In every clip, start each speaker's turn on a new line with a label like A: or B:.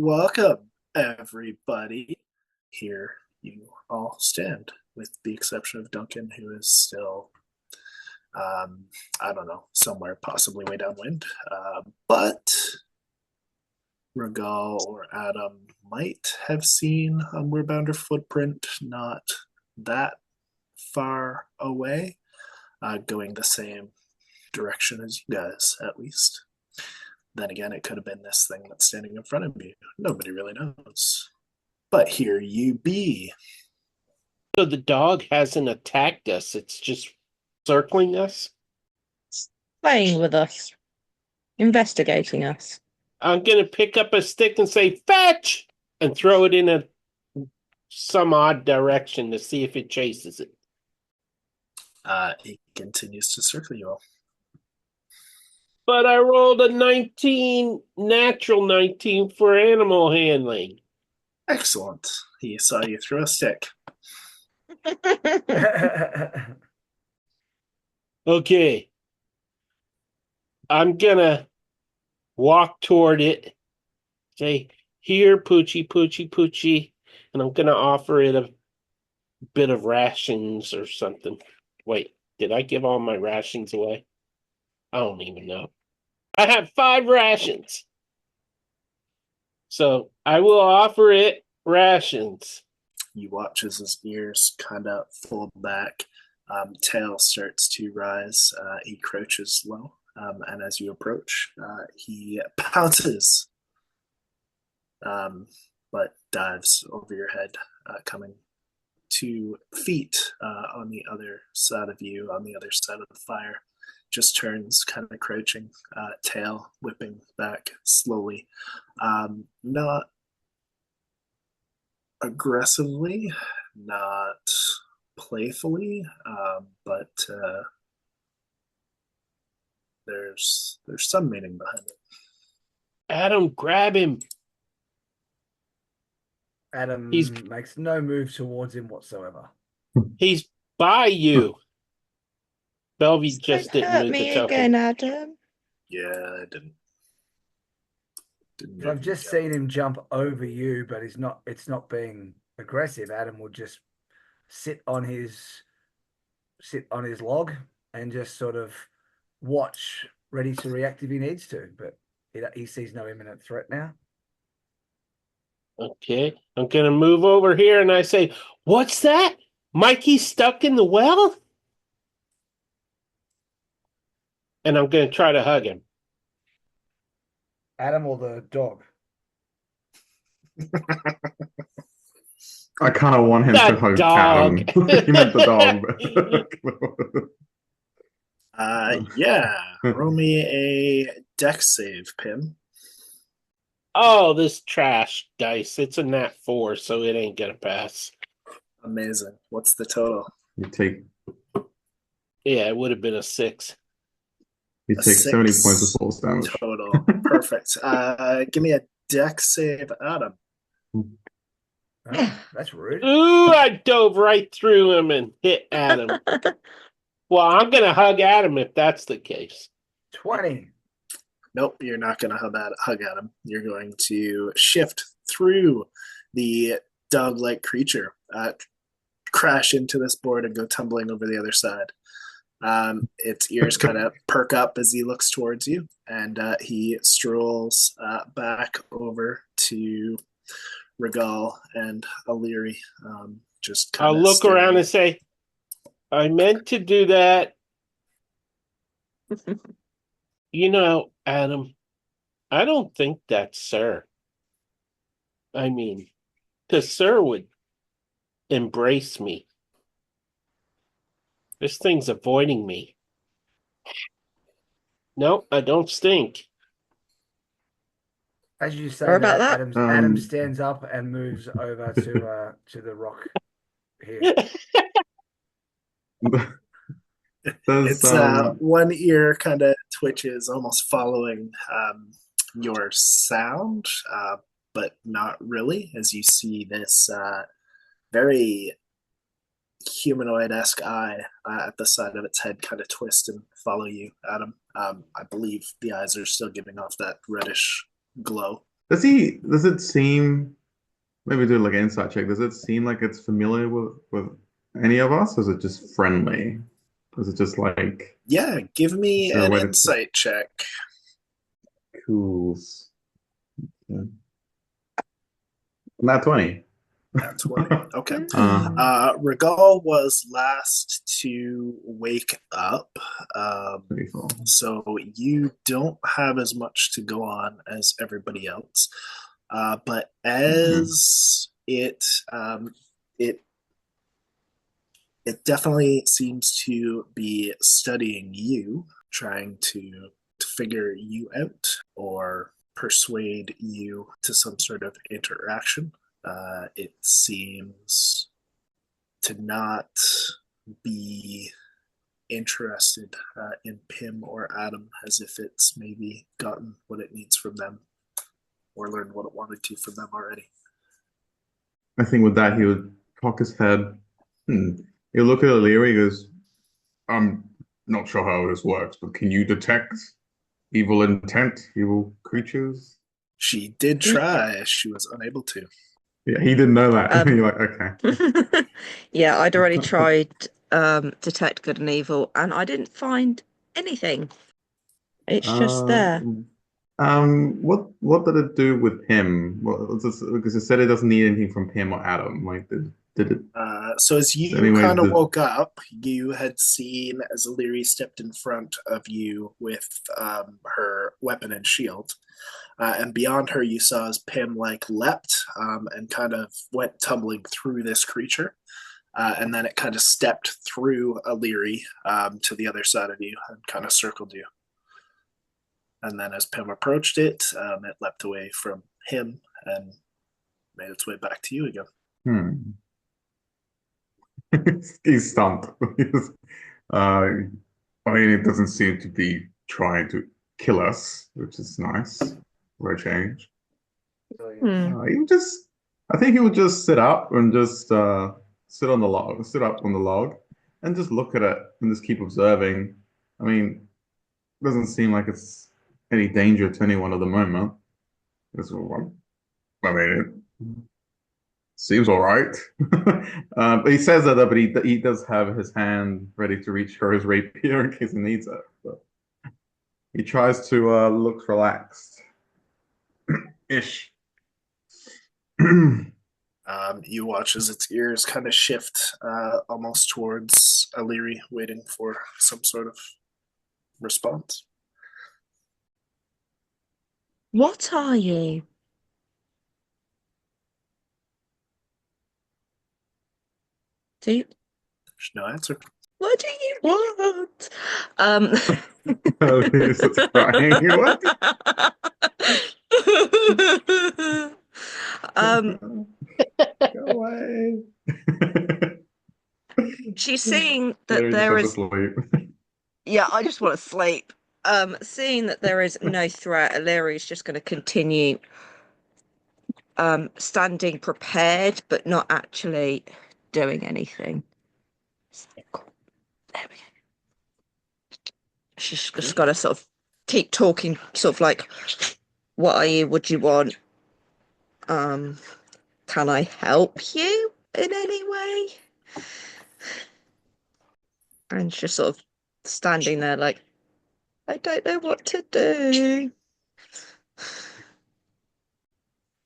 A: Welcome, everybody. Here you all stand, with the exception of Duncan, who is still, I don't know, somewhere possibly way downwind. But Regal or Adam might have seen a Moorbounder footprint not that far away, going the same direction as you guys, at least. Then again, it could have been this thing that's standing in front of you. Nobody really knows. But here you be.
B: So the dog hasn't attacked us. It's just circling us.
C: Playing with us, investigating us.
B: I'm going to pick up a stick and say, fetch! And throw it in some odd direction to see if it chases it.
A: It continues to circle you all.
B: But I rolled a natural 19 for animal handling.
A: Excellent. He saw you throw a stick.
B: Okay. I'm going to walk toward it. Say, here, Poochie, Poochie, Poochie. And I'm going to offer it a bit of rations or something. Wait, did I give all my rations away? I don't even know. I have 5 rations. So I will offer it rations.
A: You watch as his ears kind of fold back. Tail starts to rise. He crouches low. And as you approach, he pounces. But dives over your head, coming 2 feet on the other side of you, on the other side of the fire. Just turns, kind of crouching, tail whipping back slowly. Not aggressively, not playfully, but there's some meaning behind it.
B: Adam, grab him.
D: Adam makes no move towards him whatsoever.
B: He's by you. Belvy just
C: Don't
B: didn't
C: hurt
B: move
C: me
B: the token.
C: again, Adam.
A: Yeah, I didn't
D: I've just seen him jump over you, but it's not being aggressive. Adam will just sit on his log and just sort of watch, ready to react if he needs to. But he sees no imminent threat now.
B: Okay, I'm gonna move over here and I say, "What's that? Mikey's stuck in the well?" And I'm gonna try to hug him.
D: Adam or the dog?
E: I kind of want him to hug Adam. He meant the
A: dog. Yeah. Roll me a dex save, Pim.
B: Oh, this trash dice. It's a nat 4, so it ain't gonna pass.
A: Amazing. What's the total?
E: You take...
B: Yeah, it would have been a 6.
E: You take 70 points of force damage.
A: Total. Perfect. Give me a dex save, Adam.
D: Oh, that's rude.
B: Ooh, I dove right through him and hit Adam. Well, I'm going to hug Adam if that's the case.
D: 20.
A: Nope, you're not going to hug Adam. You're going to shift through the dog-like creature, crash into this board, and go tumbling over the other side. Its ears kind of perk up as he looks towards you, and he strolls back over to Regal and O'Leary. Just
B: I'll look around and say, I meant to do that. You know, Adam, I don't think that's Sir. I mean, because Sir would embrace me. This thing's avoiding me. No, I don't stink.
D: As you say
C: Sorry about
D: that,
C: that.
D: Adam stands up and moves over to the rock here.
E: Does
A: It's one ear kind of twitches, almost following your sound, but not really, as you see this very humanoid-esque eye at the side of its head kind of twist and follow you, Adam. I believe the eyes are still giving off that reddish glow.
E: does it seem, maybe do like an insight check, does it seem like it's familiar with any of us? Or is it just friendly? Is it just like,
A: Yeah, give me
E: is there a
A: an
E: way to
A: insight check.
E: cool? Yeah. Not 20.
A: That's 20. Okay. Regal was last to wake up,
E: 24.
A: so you don't have as much to go on as everybody else. But as it definitely seems to be studying you, trying to figure you out or persuade you to some sort of interaction. It seems to not be interested in Pim or Adam, as if it's maybe gotten what it needs from them or learned what it wanted to from them already.
E: I think with that, he would cock his head. He'll look at Illyria. He goes, I'm not sure how this works, but can you detect evil intent, evil creatures?
A: She did try, she was unable to.
E: Yeah, he didn't know that. You're like, okay.
C: Yeah, I'd already tried detect good and evil, and I didn't find anything. It's just there.
E: What did it do with him? Because it said it doesn't need anything from him or Adam. Like, did it?
A: So as you
E: Anyways,
A: kind of woke up, you had seen as Illyria stepped in front of you with her weapon and shield. And beyond her, you saw as Pim leapt and kind of went tumbling through this creature. And then it kind of stepped through Illyria to the other side of you and kind of circled you. And then as Pim approached it, it leapt away from him and made its way back to you again.
E: He's stumped. I mean, it doesn't seem to be trying to kill us, which is nice for a change. I think he would just sit up and just sit on the log, sit up on the log, and just look at it and just keep observing. I mean, it doesn't seem like it's any danger to anyone at the moment. I mean, it seems all right. He says that, but he does have his hand ready to reach for his rapier in case he needs it. But he tries to look relaxed ish.
A: You watch as its ears kind of shift almost towards Illyria, waiting for some sort of response.
C: What are you? Do you,
A: There's no answer.
C: what do you want?
E: Oh, he's just crying. What? Go away.
C: She's seeing that
E: Larry just
C: there
E: wants
C: is.
E: to sleep.
C: Yeah, I just want to sleep. Seeing that there is no threat, Illyria is just going to continue standing prepared, but not actually doing anything. There we go. She's just got to sort of keep talking, sort of like, "What are you? What do you want? Can I help you in any way?" And she's sort of standing there like, "I don't know what to do."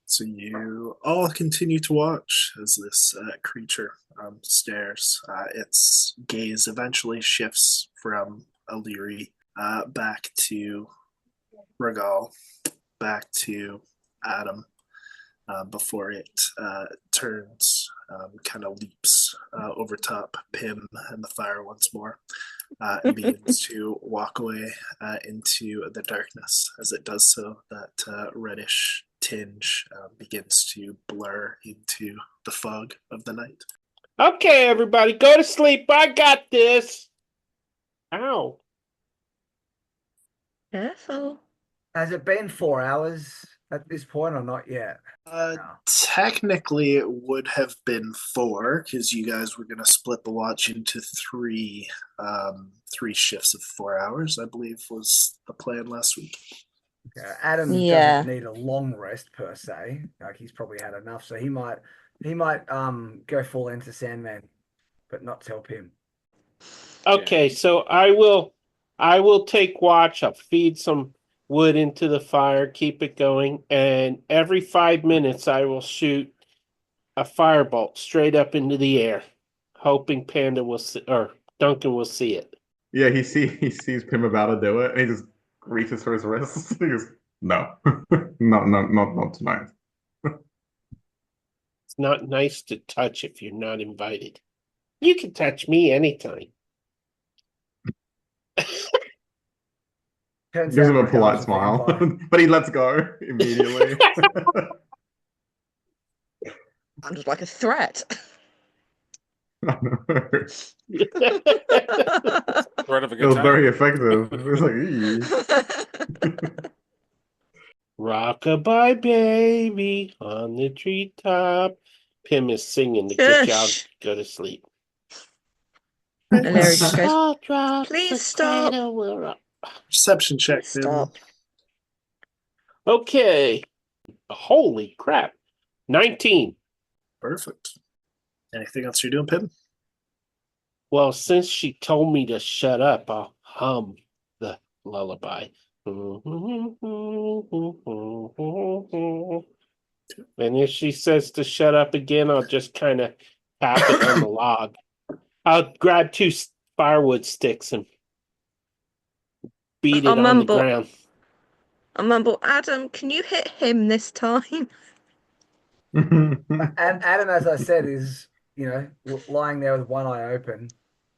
A: So you all continue to watch as this creature stares. Its gaze eventually shifts from Illyria back to Regal, back to Adam, before it turns kind of leaps over top Pim and the fire once more and begins to walk away into the darkness. As it does so, that reddish tinge begins to blur into the fog of the night.
B: Okay, everybody, go to sleep. I got this. Ow.
C: Careful.
D: Has it been 4 hours at this point or not yet? No.
A: Technically, it would have been 4 because you guys were going to split the watch into three shifts of 4 hours, I believe was the plan last week.
D: Okay. Adam
C: Yeah.
D: doesn't need a long rest per se. Like he's probably had enough, so he might go full into Sandman, but not tell Pim.
B: Okay, so I will take watch. I'll feed some wood into the fire, keep it going, and every 5 minutes I will shoot a firebolt straight up into the air, hoping Panda will see, or Duncan will see it.
E: Yeah, he sees Pim about to do it, and he just reaches for his wrist. He goes, "No, not tonight."
B: It's not nice to touch if you're not invited. You can touch me anytime.
D: Turns
E: Gives
D: out
E: him a
D: the
E: polite
D: guy's
E: smile,
D: vampire.
E: but he lets go immediately.
C: Sounded like a threat.
E: I know.
F: Threat of a
E: It
F: good
E: was
F: time.
E: very effective. It was like, "Ee."
B: Rockabye baby on the treetop. Pim is singing to get y'all
C: Shush.
B: go to sleep.
C: And Larry just goes,
B: Salt drops,
C: "Please
B: the
C: stop.
B: cradle will rock."
A: Perception check, Pim.
C: Stop.
B: Okay. Holy crap. 19.
A: Perfect. Anything else you're doing, Pim?
B: Well, since she told me to shut up, I'll hum the lullaby. And if she says to shut up again, I'll just kind of tap it on the log. I'll grab 2 firewood sticks and beat it on the ground.
C: I mumble, Adam, can you hit him this time?
D: And Adam, as I said, is lying there with one eye open.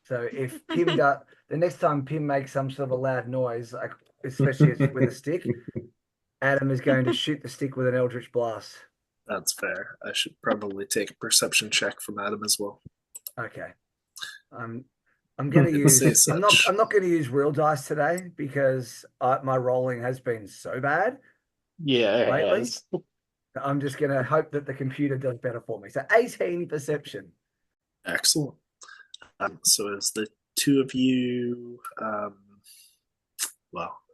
D: So if Pim does, the next time Pim makes some sort of a loud noise, like especially with a stick, Adam is going to shoot the stick with an eldritch blast.
A: That's fair. I should probably take a perception check from Adam as well.
D: Okay. I'm going to
A: Say
D: use. I'm
A: such.
D: not going to use real dice today because my rolling has been so bad
B: Yeah, it
D: lately.
B: has.
D: I'm just going to hope that the computer does better for me. So 18 perception.
A: Excellent. So as the two of you,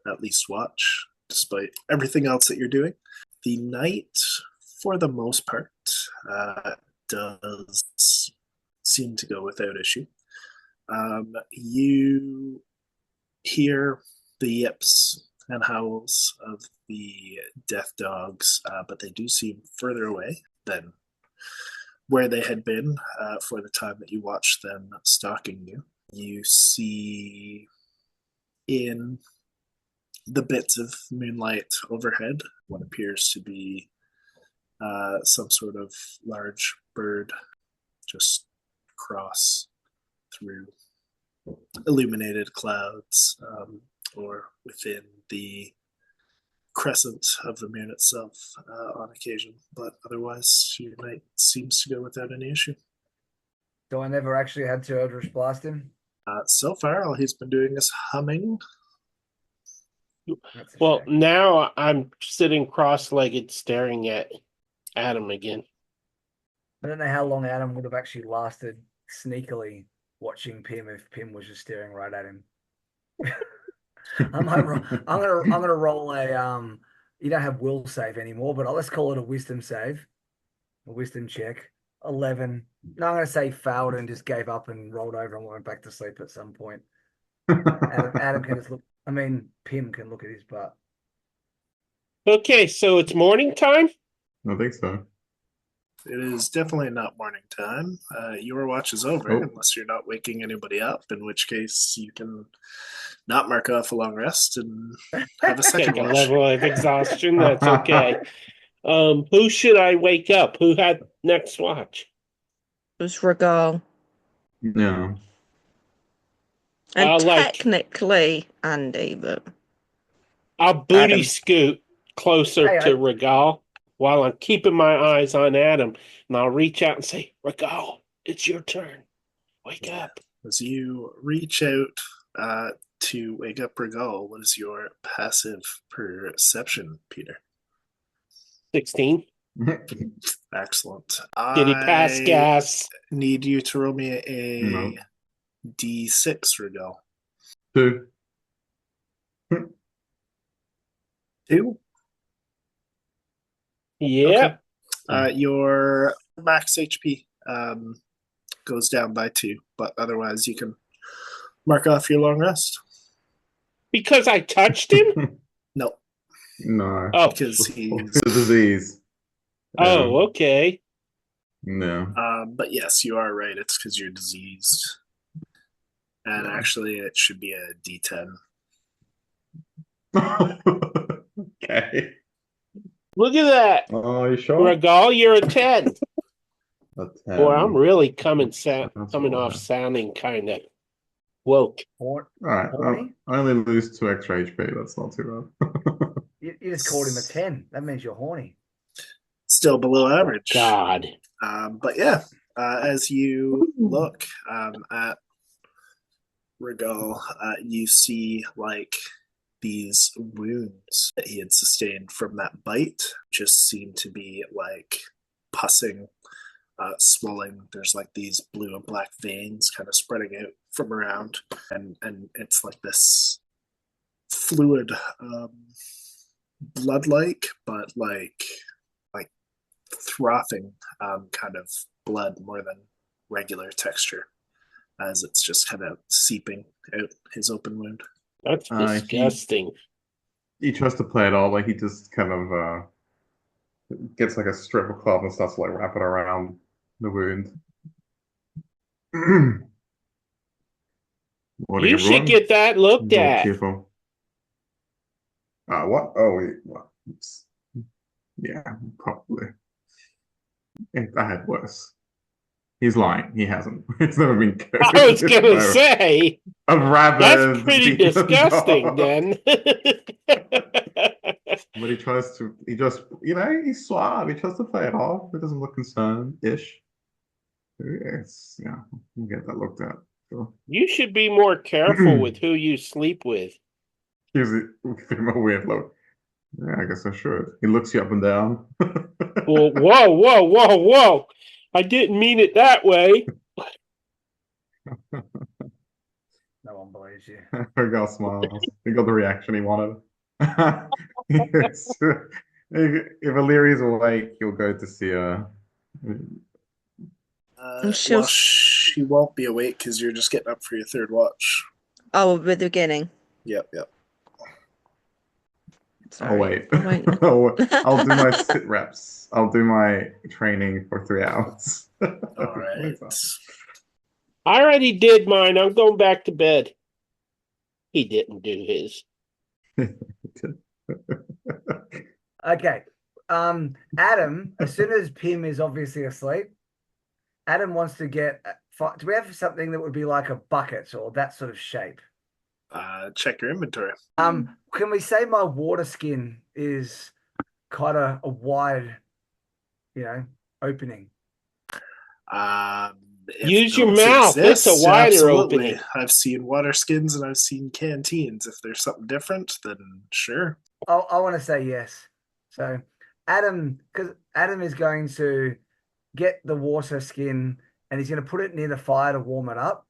A: at least watch, despite everything else that you're doing, the night, for the most part, does seem to go without issue. You hear the yips and howls of the death dogs, but they do seem further away than where they had been for the time that you watched them stalking you. You see in the bits of moonlight overhead what appears to be some sort of large bird just cross through illuminated clouds or within the crescent of the moon itself on occasion, but otherwise your night seems to go without any issue.
D: So I never actually had to Eldritch blast him.
A: So far, all he's been doing is humming.
D: That's a
B: Well,
D: shame.
B: now I'm sitting cross-legged staring at Adam again.
D: I don't know how long Adam would have actually lasted sneakily watching Pim if Pim was just staring right at him. I'm gonna roll a you don't have will save anymore, but let's call it a wisdom save. A wisdom check. 11. No, I'm gonna say failed and just gave up and rolled over and went back to sleep at some point. Adam can just look. I mean, Pim can look at his butt.
B: Okay, so it's morning time?
E: I think so.
A: It is definitely not morning time. Your watch is over, unless you're not waking anybody up, in which case you can not mark off a long rest and have a second
B: Take a
A: watch.
B: level of exhaustion, that's okay. Who should I wake up? Who had next watch?
C: was Regal.
E: No.
C: And
B: Like-
C: technically Andy, but
B: I'll booty
C: Adam.
B: scoot closer
D: Hey,
B: to Regal while I'm keeping my eyes on Adam, and I'll reach out and say, Regal, it's your turn. Wake up.
A: As you reach out to wake up Regal, what is your passive perception, Peter?
B: 16.
A: Excellent.
B: Did he pass
A: I
B: gas?
A: need you to roll me a
E: No.
A: D6, Regal.
E: 2.
A: 2.
B: Yeah.
A: Your max HP goes down by 2, but otherwise you can mark off your long rest.
B: Because I touched him?
A: No,
E: No.
B: Oh.
A: because he's.
E: It's a disease.
B: Oh, okay.
E: No.
A: But yes, you are right. It's because you're diseased. And actually, it should be a D10.
E: Okay.
B: Look at that.
E: Oh, you sure?
B: Regal, you're a 10.
E: A 10.
B: Boy, I'm really coming
E: That's
B: off
E: all.
B: sounding kind of woke.
E: All right.
D: Horny?
E: I only lose 2 extra HP. That's not too bad.
D: You just called him a 10. That means you're horny.
A: Still below average.
B: God.
A: But yeah, as you look at Regal, you see like these wounds that he had sustained from that bite just seem to be like pussing, swelling. There's like these blue and black veins kind of spreading out from around, and it's like this fluid, blood-like, but like frothing kind of blood more than regular texture, as it's just kind of seeping out his open wound.
B: That's disgusting.
E: He tries to play it all like he just kind of gets like a strip of cloth and starts to like wrap it around the wound.
B: You should get that looked at.
E: Cheerful. What? Oh, wait. What? Oops. Yeah, probably. I had worse. He's lying. He hasn't. It's never been good.
B: I was going to say,
E: a rabbit.
B: that's pretty disgusting then.
E: But he tries to, he just, he's suave. He tries to play it off. He doesn't look concerned-ish. Yes, yeah, we'll get that looked at. Sure.
B: You should be more careful with who you sleep with.
E: Gives him a weird look. Yeah, I guess I should. He looks you up and down.
B: Well, whoa. I didn't mean it that way.
D: No one believes you.
E: Regal smiles. He got the reaction he wanted. Yes. If Illyria's awake, you'll go to see her.
A: Well, she won't be awake because you're just getting up for your third watch.
C: Oh, with the beginning.
A: Yep.
C: Sorry.
E: I'll wait.
C: Wait.
E: I'll do my sit reps. I'll do my training for 3 hours.
A: All right.
B: I already did mine. I'm going back to bed. He didn't do his.
D: Okay. Adam, as soon as Pim is obviously asleep, Adam wants to get. Do we have something that would be like a bucket or that sort of shape?
A: Check your inventory.
D: Can we say my water skin is kind of a wide, opening?
B: Use your mouth. It's a wider opening.
A: I've seen water skins and I've seen canteens. If there's something different, then sure.
D: I want to say yes. So Adam, because Adam is going to get the water skin and he's going to put it near the fire to warm it up.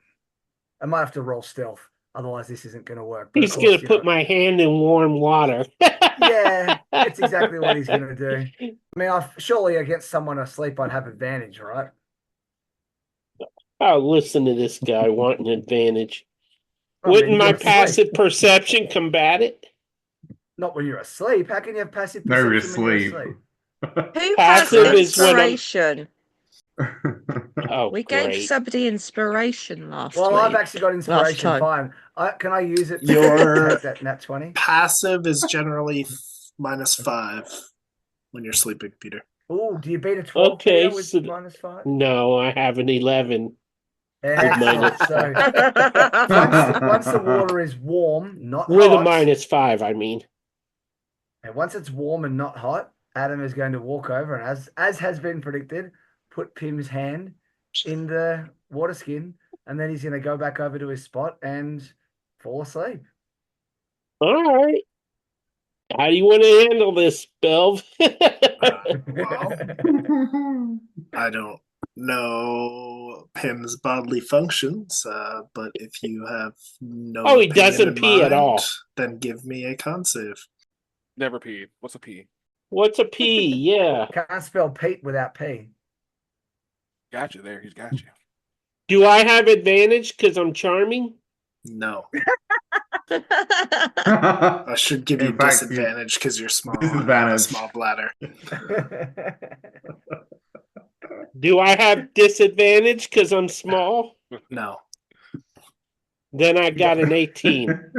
D: I might have to roll stealth. Otherwise, this isn't going to work. But
B: He's going to put my hand in warm water.
D: Yeah, that's exactly what he's going to do. I mean, surely against someone asleep, I'd have advantage, right?
B: Oh, listen to this guy wanting advantage. Wouldn't my passive perception combat it?
D: Not when you're asleep. How can you have passive
E: No,
D: perception when you're
E: asleep.
D: asleep?
C: Who
B: Passive
C: has
B: is when I'm-
C: inspiration?
B: Oh,
C: We gave
B: great.
C: somebody inspiration last
D: Well,
C: week.
D: I've actually got inspiration.
C: time.
D: Fine. Can I use it to take that nat 20?
A: Passive is generally -5 when you're sleeping, Peter.
D: Oh, do you beat a 12
B: Okay,
D: Peter with
B: so
D: -5?
B: no, I have an 11.
D: Excellent.
B: minus-
D: So once the water is warm, not
B: With a
D: hot,
B: -5, I mean.
D: and once it's warm and not hot, Adam is going to walk over and, as has been predicted, put Pim's hand in the water skin, and then he's going to go back over to his spot and fall asleep.
B: All right. How do you want to handle this, Belv?
A: Well, I don't know Pim's bodily functions, but if you have no
B: Oh, he
A: opinion
B: doesn't
A: in
B: pee at
A: mind,
B: all.
A: then give me a con save.
F: Never peed. What's a pee?
B: What's a P? Yeah.
D: Can't spell Pete without P.
F: Got you there. He's got you.
B: Do I have advantage because I'm charming?
A: No. I should give you
E: In fact,
A: disadvantage because you're small.
E: Disadvantage.
A: Small bladder.
B: Do I have disadvantage because I'm small?
A: No.
B: Then I got an 18.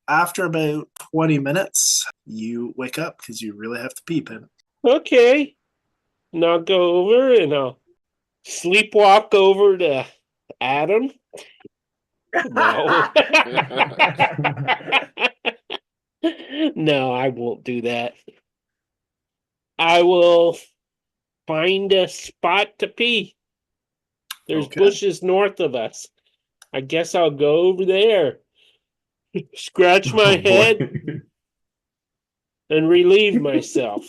A: After about 20 minutes, you wake up because you really have to pee, Pim.
B: Okay. And I'll go over and I'll sleepwalk over to Adam. No. No, I won't do that. I will find a spot to pee. There's
A: Okay.
B: bushes north of us. I guess I'll go over there, scratch my
E: Oh,
B: head,
E: boy.
B: and relieve myself.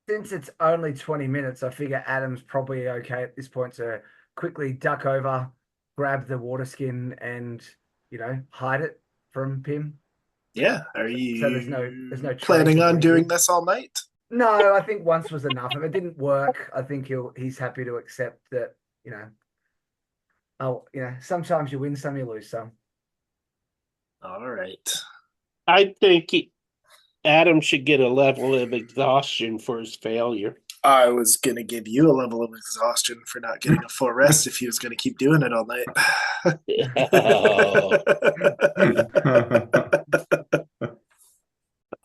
D: Since it's only 20 minutes, I figure Adam's probably okay at this point to quickly duck over, grab the water skin, and hide it from Pim.
A: Yeah. Are you
D: So there's no
A: planning on
D: traceability.
A: doing this all night?
D: No, I think once was enough. If it didn't work, I think he's happy to accept that, sometimes you win some, you lose some.
A: All right.
B: I think Adam should get a level of exhaustion for his failure.
A: I was going to give you a level of exhaustion for not getting a full rest if he was going to keep doing it all night.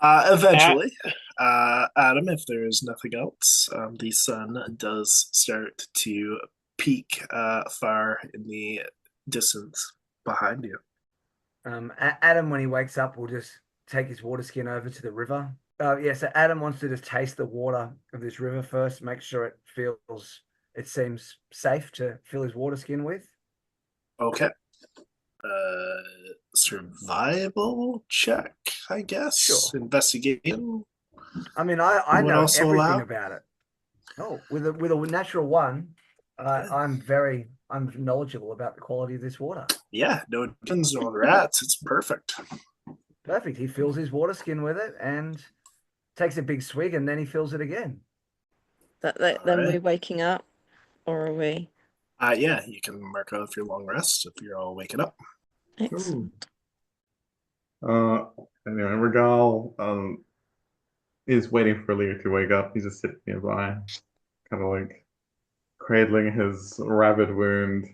A: Eventually, Adam, if there is nothing else, the sun does start to peak far in the distance behind you.
D: Adam, when he wakes up, will just take his water skin over to the river. So Adam wants to just taste the water of this river first, make sure it seems safe to fill his water skin with.
A: Okay. Survival check, I guess.
D: Sure.
A: Investigation.
D: I mean, I
A: Would
D: know
A: also
D: everything
A: allow?
D: about it. Oh, with a natural one, I'm knowledgeable about the quality of this water.
A: Yeah, no chickens, no rats. It's perfect.
D: Perfect. He fills his water skin with it and takes a big swig, and then he fills it again.
C: Then
A: Alright.
C: we're waking up, or are we?
A: Yeah, you can mark off your long rest if you're all waking up.
C: Excellent.
E: Anyway, Regal is waiting for Lear to wake up. He's just sitting nearby, kind of like cradling his rabid wound.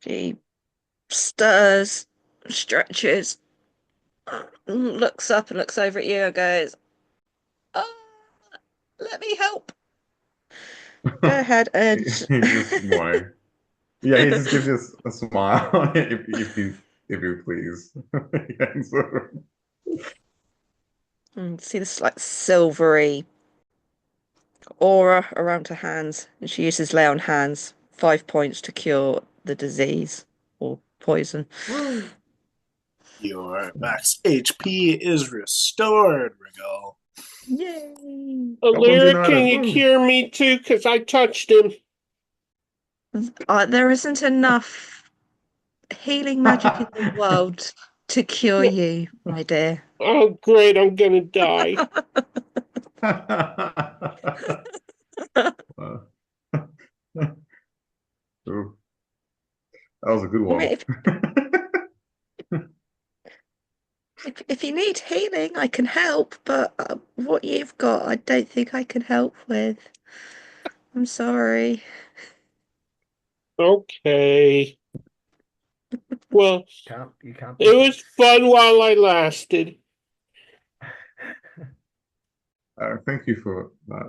C: She stirs, stretches, looks up and looks over at you and goes, "Oh, let me help." Go ahead and
E: He just why? Yeah, he just gives you a smile if you please. Yeah, so-
C: and see this like silvery aura around her hands, and she uses lay on hands, 5 points to cure the disease or poison.
A: Your max HP is restored, Regal.
C: Yay!
B: Lyra, can you cure me too? Because I touched him.
C: There isn't enough healing magic in the world to cure you, my dear.
B: Oh, great, I'm gonna die.
E: Ooh. That was a good
C: I
E: one.
C: mean, if you need healing, I can help, but what you've got, I don't think I can help with. I'm sorry.
B: Okay. Well,
D: You can't.
B: it was fun while I lasted.
E: Thank you for that,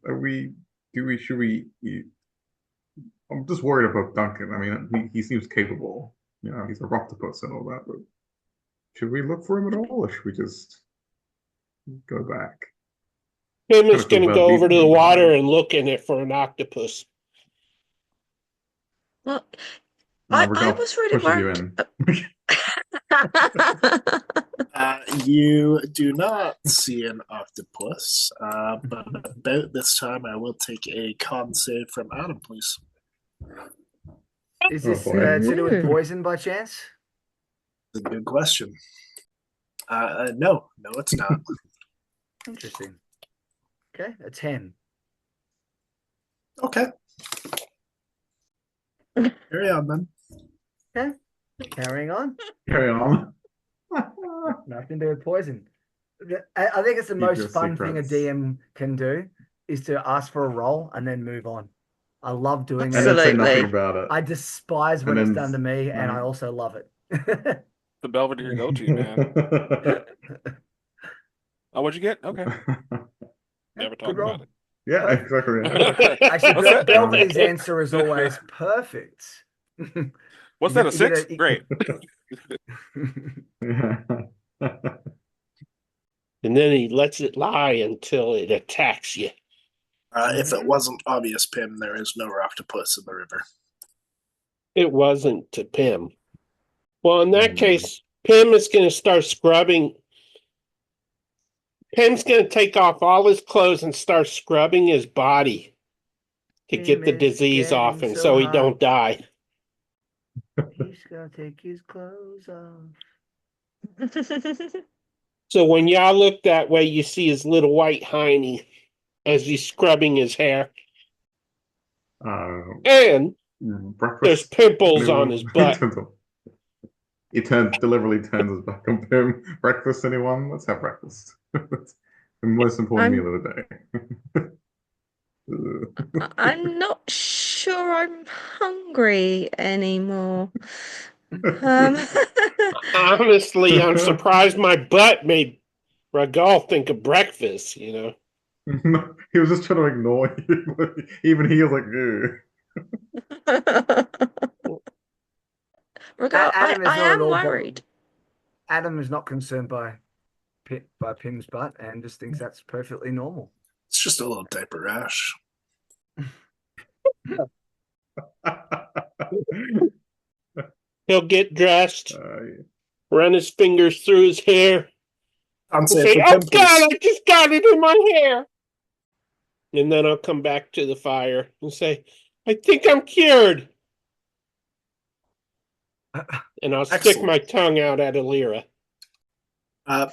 E: Olivia. Should we? I'm just worried about Duncan. I mean, he seems capable. You know, he's a octopus and all that. But should we look for him at all, or should we just go back?
B: Tim
E: Kind
B: is
E: of feel
B: going to
E: bad
B: go over to
E: leaving
B: the
E: him
B: water
E: behind.
B: and look in it for an octopus.
C: Well,
E: No, we're
C: I
E: gonna
C: was really
E: push you
C: worried.
E: in.
A: You do not see an octopus, but about this time I will take a con save from Adam, please.
D: Is
E: Oh
D: this
E: boy.
D: to do with
C: Ooh.
D: poison by chance?
A: That's a good question. No, it's not.
D: Interesting. Okay, a 10.
A: Okay. Carry on then.
D: Okay, carrying on.
E: Carry on.
D: Nothing to do with poison. I think it's the
E: Keep
D: most
E: your
D: fun thing a
E: secrets.
D: DM can do is to ask for a roll and then move on. I love doing
E: And then say
D: it.
E: nothing
C: Absolutely.
E: about it.
D: I despise when
E: And
D: it's
E: then
D: done to me, and I
E: no.
D: also love it.
F: The Belvedere go-to, man. Oh, what'd you get? Okay. Never
D: Good
F: talk
D: roll.
F: about it.
E: Yeah, exactly.
D: Actually,
F: What's that?
D: Belvedere's answer is always perfect.
F: What's that? A
D: You get
F: 6? Great.
E: Yeah.
B: And then he lets it lie until it attacks you.
A: If it wasn't obvious, Pim, there is no octopus in the river.
B: It wasn't to Pim. Well, in that
E: Hmm.
B: case, Pim is going to start scrubbing. Pim's going to take off all his clothes and start scrubbing his body to get the
D: Pim is
B: disease off
D: getting
B: and
D: so
B: so he
D: hot.
B: don't die.
D: He's gonna take his clothes off.
B: So when y'all look that way, you see his little white hiney as he's scrubbing his hair. And there's
E: Breakfast.
B: pimples on his butt.
E: He deliberately turns his back on him. Breakfast, anyone? Let's have breakfast. That's the most important
C: I'm-
E: meal of the day.
C: I'm not sure I'm hungry anymore. Um,
B: Honestly, I'm surprised my butt made Ragal think of breakfast, you know.
E: No, he was just trying to ignore you. Even he was like, ew.
C: I
D: not at
C: am
D: all
C: worried.
D: Adam is not concerned by Pim's butt and just thinks that's perfectly normal.
A: It's just a little diaper rash.
B: He'll get dressed,
E: Yeah.
B: run his fingers through his hair,
A: Con
B: and
A: save
B: say,
A: for
B: "Oh
A: Pim,
B: God,
A: please.
B: I just got it in my hair." And then I'll come back to the fire and say, "I think I'm cured." And I'll stick
A: Excellent.
B: my tongue out at Alira.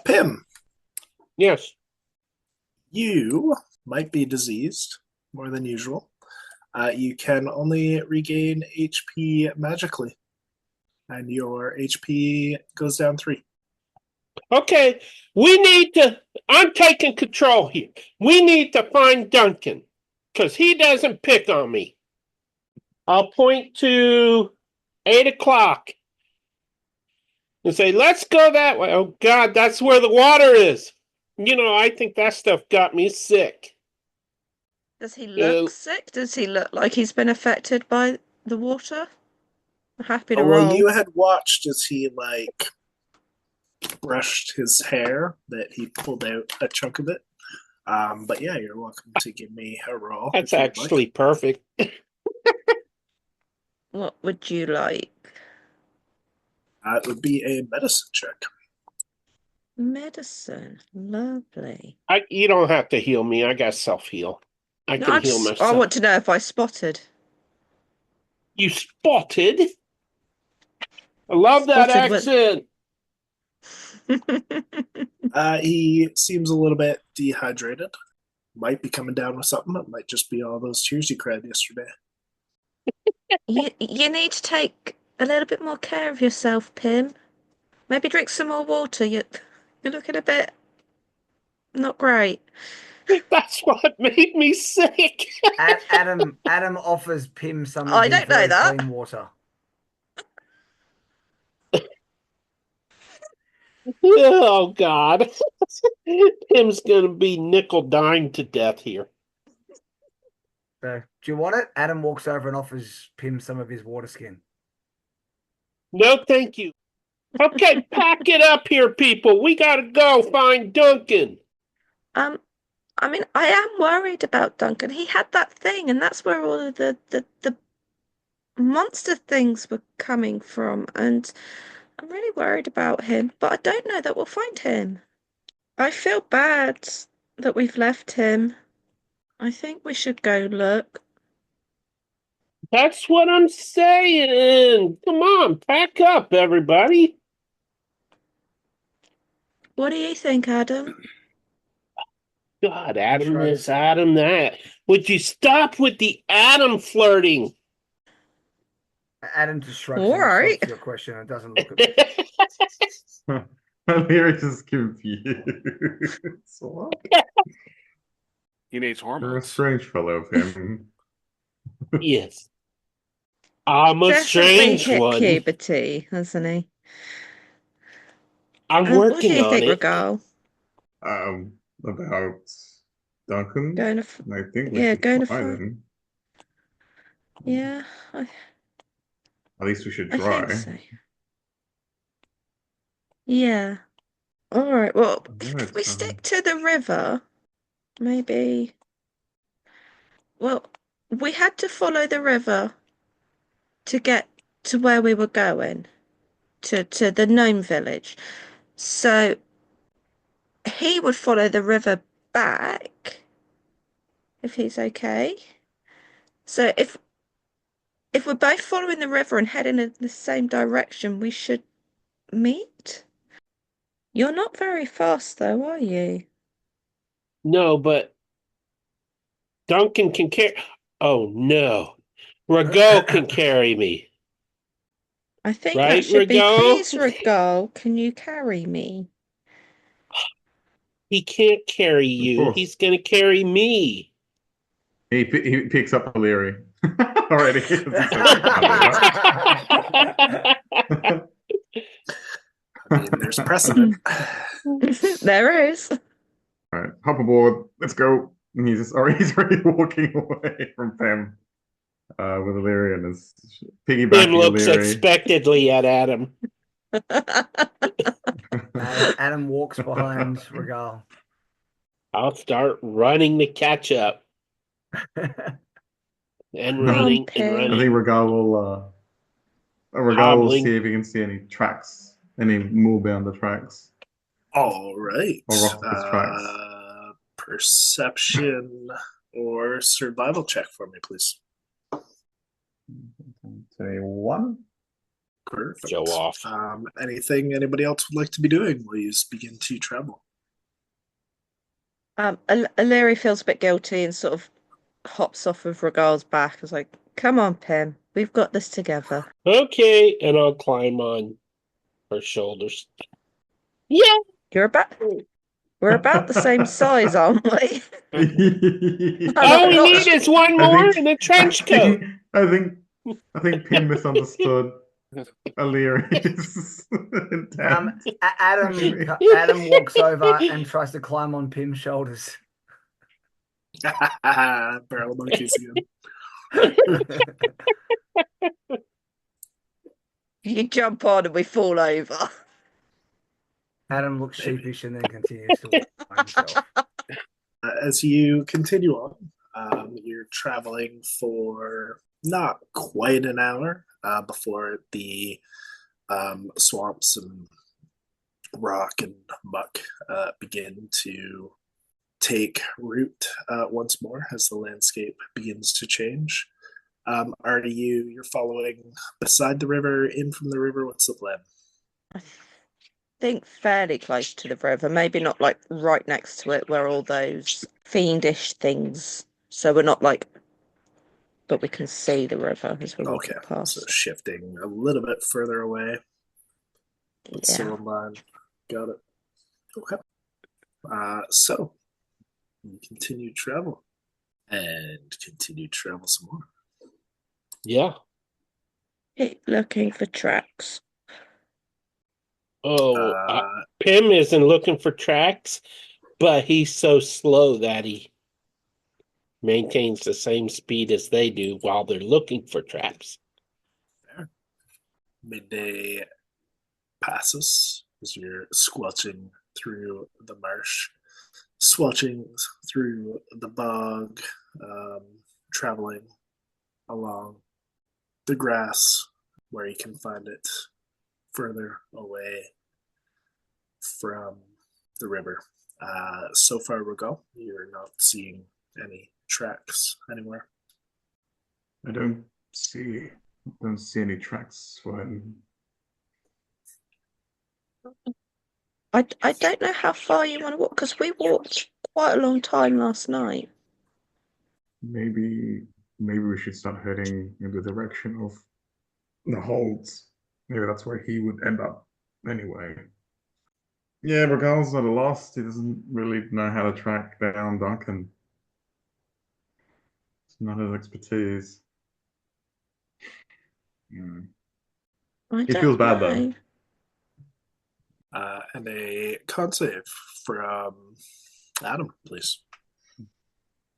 A: Pim,
B: Yes.
A: you might be diseased more than usual. You can only regain HP magically, and your HP goes down 3.
B: Okay, I'm taking control here. We need to find Duncan because he doesn't pick on me. I'll point to 8 o'clock and say, "Let's go that way." Oh God, that's where the water is. You know, I think that stuff got me sick.
C: Does he look
B: Uh,
C: sick? Does he look like he's been affected by the water? I'm happy to
A: Oh, well,
C: roll.
A: you had watched as he brushed his hair, that he pulled out a chunk of it. But yeah, you're welcome to give me a roll.
B: That's
A: if you'd like.
B: actually perfect.
C: What would you like?
A: It would be a medicine check.
C: Medicine. Lovely.
B: You don't have to heal me. I got self-heal. I
C: No,
B: can
C: I
B: heal
C: just, I
B: myself.
C: want to know if I spotted.
B: You spotted? I love that
C: Spotted
B: accent.
A: He seems a little bit dehydrated. Might be coming down with something. It might just be all those tears you cried yesterday.
C: You need to take a little bit more care of yourself, Pim. Maybe drink some more water. You're looking a bit not great.
B: That's what made me sick.
D: Adam offers Pim some of
C: I
D: his
C: don't know
D: very
C: that.
D: clean water.
B: Oh God. Tim's gonna be nickel dying to death here.
D: So, do you want it? Adam walks over and offers Pim some of his water skin.
B: No, thank you. Okay, pack it up here, people. We gotta go find Duncan.
C: I mean, I am worried about Duncan. He had that thing, and that's where all of the monster things were coming from, and I'm really worried about him, but I don't know that we'll find him. I feel bad that we've left him. I think we should go look.
B: That's what I'm saying. Come on, pack up, everybody.
C: What do you think, Adam?
B: God, Adam
D: tries-
B: this, Adam that. Would you stop with the Adam flirting?
D: Adam just shrugs
C: All
D: in response
C: right.
D: to your question and doesn't look at me.
E: Lyric is confused. What?
F: He needs
E: You're a
F: hormones.
E: strange fellow, Pim.
B: Yes. I'm a
C: Definitely
B: strange
C: hit
B: one.
C: puberty, hasn't he?
B: I'm
C: What do
B: working
C: you
B: on
C: think,
B: it.
C: Regal?
E: About Duncan?
C: Going to,
E: I think we
C: yeah,
E: should
C: going to
E: find
C: find.
E: him.
C: Yeah,
E: At least we should
C: I think
E: try.
C: so. Yeah. All right. Well, if
E: Alright,
C: we stick to the river, maybe. Well, we had to follow the river to get to where we were going, to the gnome village. So he would follow the river back if he's okay. So if we're both following the river and heading in the same direction, we should meet. You're not very fast though, are you?
B: No, but Duncan can carry. Oh no, Rago can carry me.
C: I think that
B: Right,
C: should be
B: Rago?
C: please, Regal, can you carry me?
B: He can't carry
E: Of
B: you.
E: course.
B: He's gonna carry me.
E: He picks up O'Leary already.
A: I mean, there's precedent.
C: There is.
E: All right, hop aboard. Let's go. And he's already walking away from Pam with O'Leary and is
B: Tim
E: piggybacking
B: looks
E: O'Leary.
B: expectantly at Adam.
D: Adam walks behind Regal.
B: I'll start running to catch up and
C: on,
B: running and
C: Pim.
E: I think
B: running.
E: Regal will
B: Hobbling.
E: see if he can see any tracks, any movement on the tracks.
A: All right.
E: Or Rocket's tracks.
A: Perception or survival check for me, please.
E: Say one.
A: Perfect.
B: Show off.
A: Anything anybody else would like to be doing while you begin to travel?
C: O'Leary feels a bit guilty and sort of hops off of Regal's back. It's like, come on, Pim, we've got this together.
B: Okay, and I'll climb on her shoulders. Yeah.
C: We're about the same size, aren't we?
B: All we
C: not
B: need is one more and a trench coat.
E: I think Pim misunderstood O'Leary's intent.
D: Adam walks over and tries to climb on Pim's shoulders.
A: Barrel monkeys again.
C: You jump on and we fall over.
D: Adam looks sheepish and then continues to walk by himself.
A: As you continue on, you're traveling for not quite an hour before the swamps and rock and muck begin to take root once more as the landscape begins to change. You're following beside the river, in from the river? What's the plan?
C: I think fairly close to the river, maybe not like right next to it where all those fiendish things. So we're not like, but we can see the river as we're walking past.
A: So shifting a little bit further away. But still in line. Got it. Okay. So you continue travel and continue travel some more.
B: Yeah.
C: Keep looking for tracks.
B: Oh,
A: Uh,
B: Pim isn't looking for tracks, but he's so slow that he maintains the same speed as they do while they're looking for traps.
A: midday passes as you're squelching through the marsh, squelching through the bog, um, traveling along the grass where you can find it further away from the river. So far, Regal, you're not seeing any tracks anywhere.
E: I don't see any tracks for him.
C: I don't know how far you want to walk because we walked quite a long time last night.
E: Maybe we should start heading in the direction of the holds. Maybe that's where he would end up anyway. Yeah, Regal's not lost. He doesn't really know how to track down Duncan. It's not his expertise.
C: I
E: He
C: don't
E: feels bad
C: know.
E: though.
A: And a con save from Adam, please.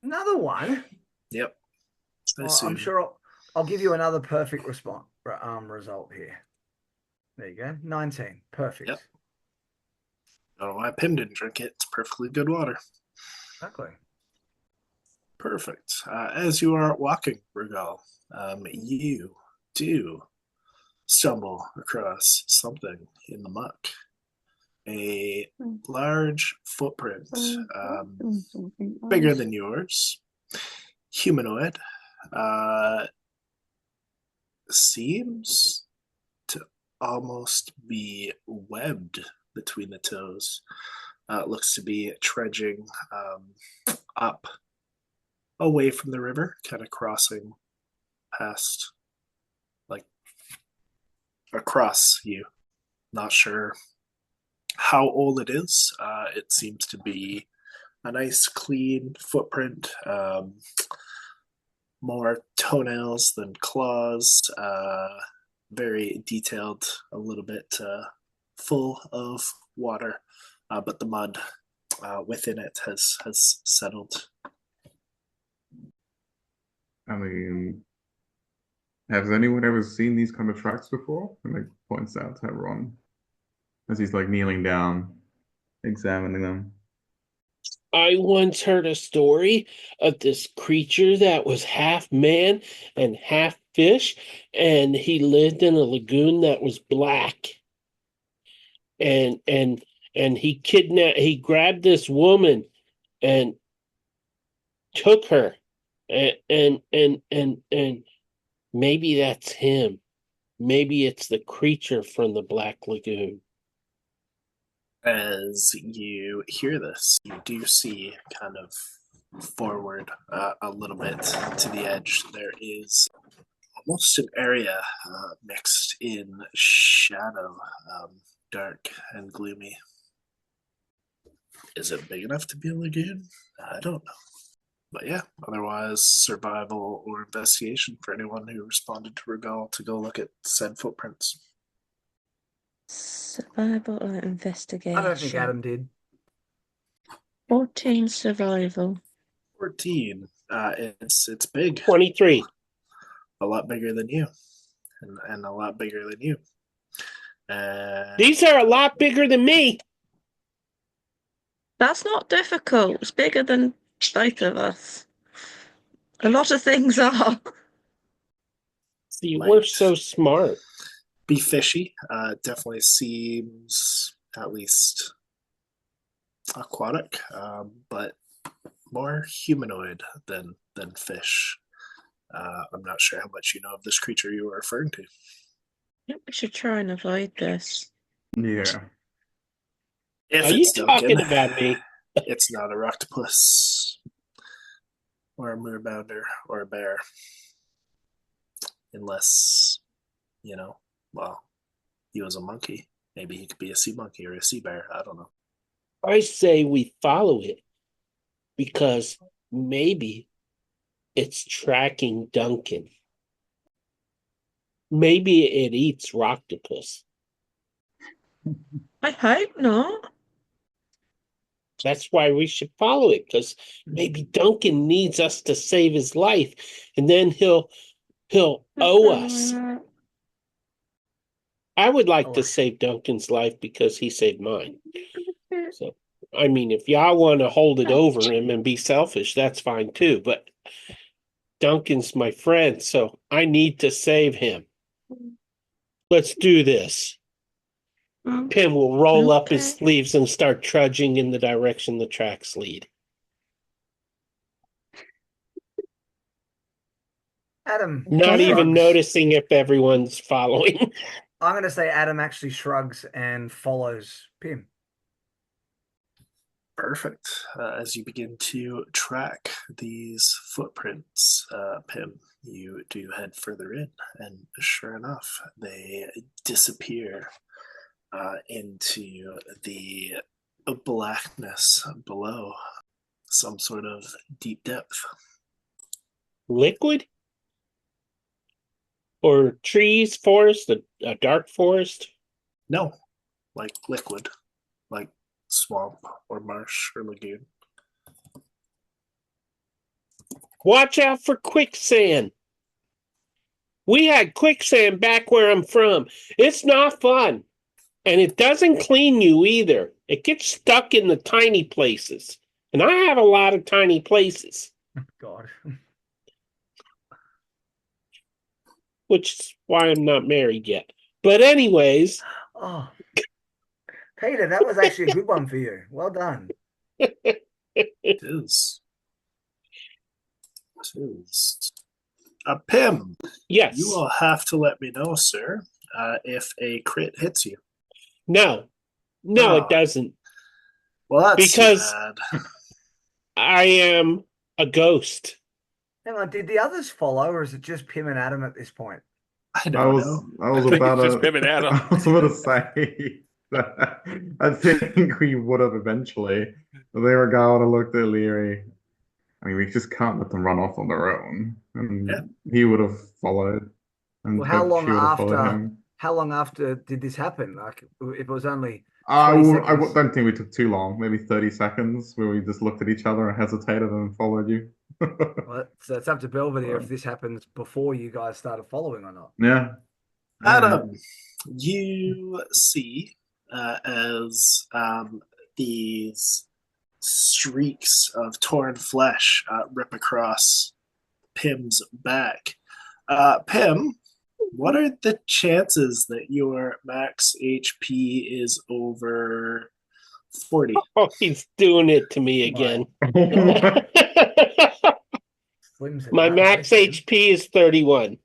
D: Another one.
A: Yep.
D: I'm sure I'll give you another perfect response result here. There you go. 19. Perfect.
A: Yep. I don't know why Pim didn't drink it. It's perfectly good water.
D: Exactly.
A: Perfect. As you are walking, Regal, you do stumble across something in the muck. A large footprint, bigger than yours, humanoid, seems to almost be webbed between the toes. Looks to be trudging up away from the river, kind of crossing past, like across you. Not sure how old it is. It seems to be a nice, clean footprint. More toenails than claws. Very detailed, a little bit full of water, but the mud within it has settled.
E: I mean, has anyone ever seen these kind of tracks before? And like points out to everyone as he's like kneeling down, examining them.
B: I once heard a story of this creature that was half man and half fish, and he lived in a lagoon that was black. And he grabbed this woman and took her. And maybe that's him. Maybe it's the creature from the Black Lagoon.
A: As you hear this, you do see kind of forward a little bit to the edge. There is almost an area mixed in shadow, dark and gloomy. Is it big enough to be a lagoon? I don't know. But yeah, otherwise, survival or investigation for anyone who responded to Regal to go look at said footprints.
C: Survival or investigation?
D: I don't think Adam did.
C: 14 survival.
A: 14. It's big.
B: 23.
A: A lot bigger than you. And a lot bigger than you.
B: These are a lot bigger than me.
C: That's not difficult. It's bigger than both of us. A lot of things are.
B: You were so smart.
A: Be fishy. Definitely seems at least aquatic, but more humanoid than fish. I'm not sure how much you know of this creature you were referring to.
C: We should try and avoid this.
E: Yeah.
A: If
B: Are you talking about me?
A: It's not a octopus or a moorbounder or a bear. Unless, well, he was a monkey. Maybe he could be a sea monkey or a sea bear. I don't know.
B: I say we follow it because maybe it's tracking Duncan. Maybe it eats Roctopus.
C: I hope not.
B: That's why we should follow it, because maybe Duncan needs us to save his life, and then he'll owe us. I would like to save Duncan's life because he saved mine. So, I mean, if y'all want to hold it over him and be selfish, that's fine too. But Duncan's my friend, so I need to save him. Let's do this. Pim will roll up his sleeves and start trudging in the direction the tracks lead.
D: Adam,
B: Not even
D: shrugs.
B: noticing if everyone's following.
D: I'm going to say Adam actually shrugs and follows Pim.
A: Perfect. As you begin to track these footprints, Pim, you do head further in, and sure enough, they disappear into the blackness below, some sort of deep depth.
B: Liquid? Or trees, forest, a dark forest?
A: No, like liquid, like swamp or marsh or lagoon.
B: Watch out for quicksand. We had quicksand back where I'm from. It's not fun. And it doesn't clean you either. It gets stuck in the tiny places. And I have a lot of tiny places.
D: God.
B: Which is why I'm not married yet. But anyways.
D: Oh, Peter, that was actually a good one for you. Well done.
A: It is. It is. Pim.
B: Yes.
A: You will have to let me know, sir, if a crit hits you.
B: No, it doesn't.
A: Well, that's
B: because
A: too bad.
B: I am a ghost.
D: Hang on, did the others follow, or is it just Pim and Adam at this point?
A: I don't know.
E: I was
F: think
E: about
F: it's just
E: to,
F: Pim and Adam.
E: I was about to say that I think we would have eventually. But they were going to look at Leary. I mean, we just can't let them run off on their own. And he would have followed. And
D: Well, how long
E: she would have followed
D: after?
E: him.
D: How long after did this happen? Like, if it was only
E: I
D: 20 seconds.
E: don't think we took too long. Maybe 30 seconds where we just looked at each other and hesitated and followed you.
D: Well, so it's up to Belvedere if this happens before you guys started following or not.
E: Yeah.
A: Adam, you see as these streaks of torn flesh rip across Pim's back. Pim, what are the chances that your max HP is over 40?
B: Oh, he's doing it to me again. My max HP is 31.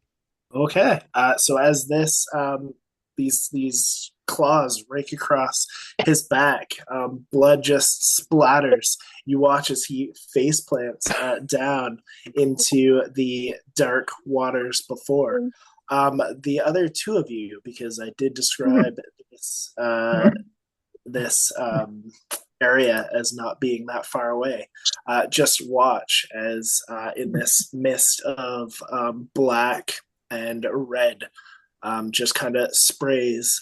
A: Okay. So as this these claws rake across his back, blood just splatters. You watch as he face plants down into the dark waters before. The other two of you, because I did describe this area as not being that far away. Just watch as in this mist of black and red just kind of sprays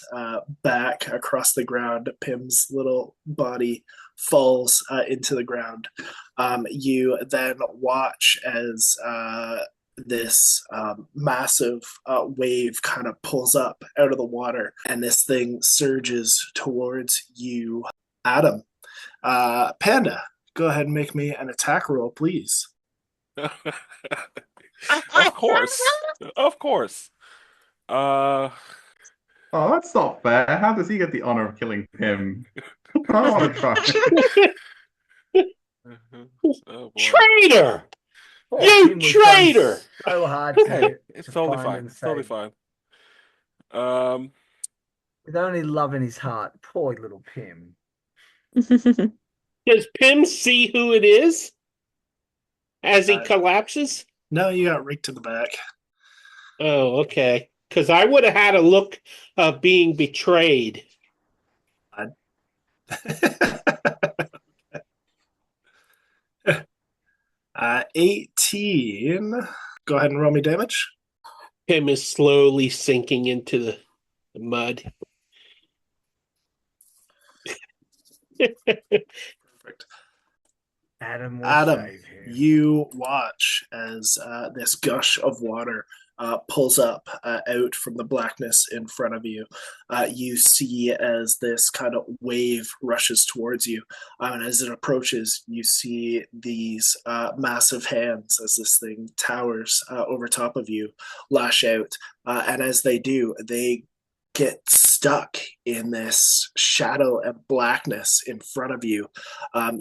A: back across the ground. Pim's little body falls into the ground. You then watch as this massive wave kind of pulls up out of the water, and this thing surges towards you, Adam. Panda, go ahead and make me an attack roll, please.
F: Of course. Of course.
E: Oh, that's not fair. How does he get the honor of killing him? I want to try.
F: Oh,
B: Traitor! You traitor!
D: So hard
F: it's totally fine. It's totally fine.
D: With only love in his heart. Poor little Pim.
B: Does Pim see who it is as he collapses?
A: No, you got raked to the back.
B: Oh, okay. Because I would have had a look of being betrayed.
A: 18. Go ahead and roll me damage.
B: Pim is slowly sinking into the mud.
A: Perfect.
D: Adam will
A: Adam,
D: save him.
A: you watch as this gush of water pulls up out from the blackness in front of you. You see as this kind of wave rushes towards you. And as it approaches, you see these massive hands as this thing towers over top of you lash out. And as they do, they get stuck in this shadow and blackness in front of you.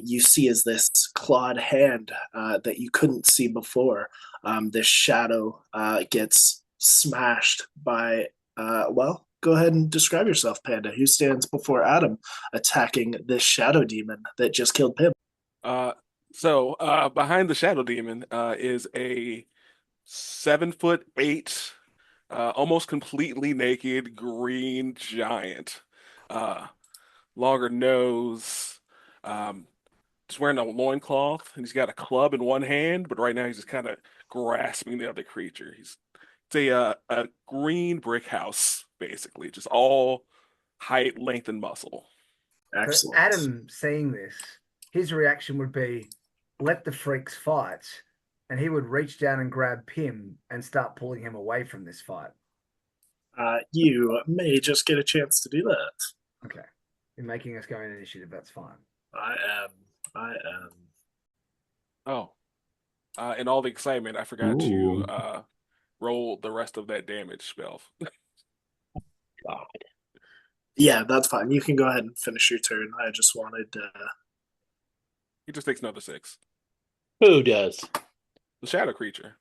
A: You see as this clawed hand that you couldn't see before, this shadow gets smashed by, well, go ahead and describe yourself, Panda. Who stands before Adam attacking this shadow demon that just killed Pim?
F: So behind the shadow demon is a 7'8", almost completely naked green giant. Longer nose, just wearing a loincloth, and he's got a club in one hand, but right now he's just kind of grasping the other creature. It's a green brick house, basically, just all height, length, and muscle.
A: Excellent.
D: So Adam seeing this, his reaction would be, let the freaks fight, and he would reach down and grab Pim and start pulling him away from this fight.
A: You may just get a chance to do that.
D: Okay. In making us go in initiative, that's fine.
A: I am.
F: Oh, in all the excitement, I forgot
E: Ooh.
F: to roll the rest of that damage spell.
B: God.
A: Yeah, that's fine. You can go ahead and finish your turn. I just wanted
F: He just takes another 6.
B: Who does?
F: The shadow creature.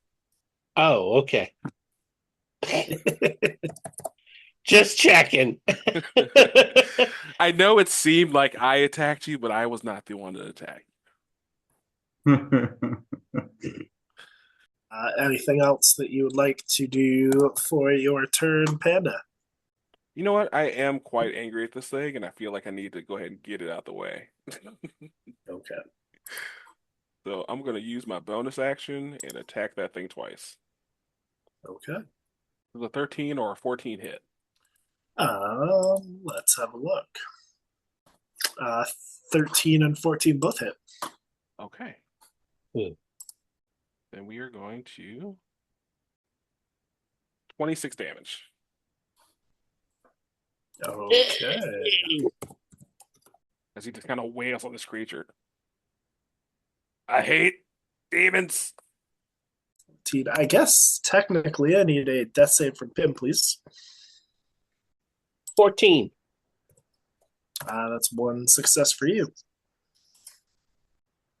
B: Oh, okay. Just checking.
F: I know it seemed like I attacked you, but I was not the one to attack.
A: Anything else that you would like to do for your turn, Panda?
F: You know what? I am quite angry at this thing, and I feel like I need to go ahead and get it out the way.
A: Okay.
F: So I'm going to use my bonus action and attack that thing twice.
A: Okay.
F: Is a 13 or a 14 hit?
A: Let's have a look. 13 and 14 both hit.
F: Okay.
B: Hmm.
F: Then we are going to 26 damage.
A: Okay.
F: As he just kind of wails on this creature. I hate demons.
A: I guess technically I need a death save from Pim, please.
B: 14.
A: That's one success for you.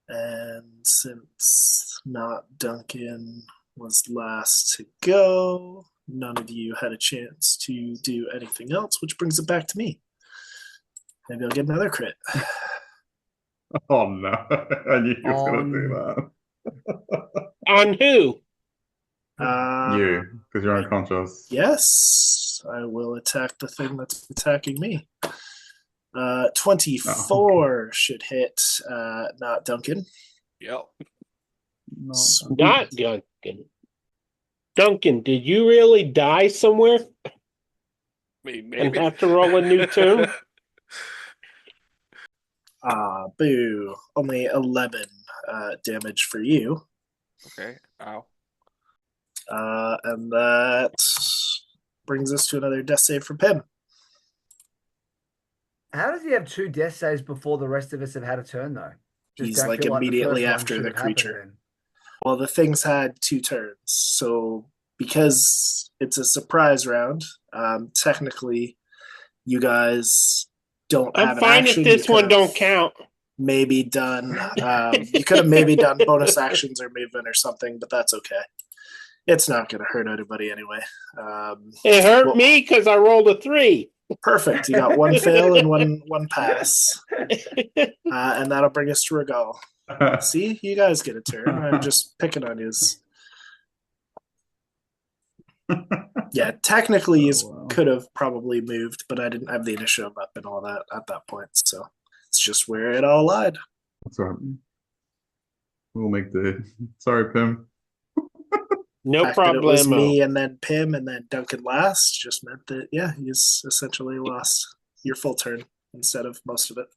A: And since not Duncan was last to go, none of you had a chance to do anything else, which brings it back to me. Maybe I'll get another crit.
E: Oh no, I knew he was going to do that.
B: On who?
E: You, because you're unconscious.
A: Yes, I will attack the thing that's attacking me. 24 should hit, not Duncan.
F: Yep.
B: Not Duncan. Duncan, did you really die somewhere?
F: Maybe.
B: And have to roll a new turn?
A: Boo. Only 11 damage for you.
F: Okay. Ow.
A: And that brings us to another death save for Pim.
D: How does he have 2 death saves before the rest of us have had a turn, though?
A: He's like immediately after the creature. Well, the thing's had 2 turns. So because it's a surprise round, technically you guys don't have an action.
B: I'm fine if this one don't count.
A: Maybe done. You could have maybe done bonus actions or movement or something, but that's okay. It's not going to hurt anybody anyway.
B: It hurt me because I rolled a 3.
A: Perfect. You got 1 fail and one pass. And that'll bring us to Regal. See, you guys get a turn. I'm just picking on you. Yeah, technically you could have probably moved, but I didn't have the initiative up and all that at that point. So it's just where it all lied.
E: That's all right. We'll make the... Sorry, Pim.
B: No problem.
A: It was me and then Pim and then Duncan last just meant that, yeah, he's essentially lost your full turn instead of most of it.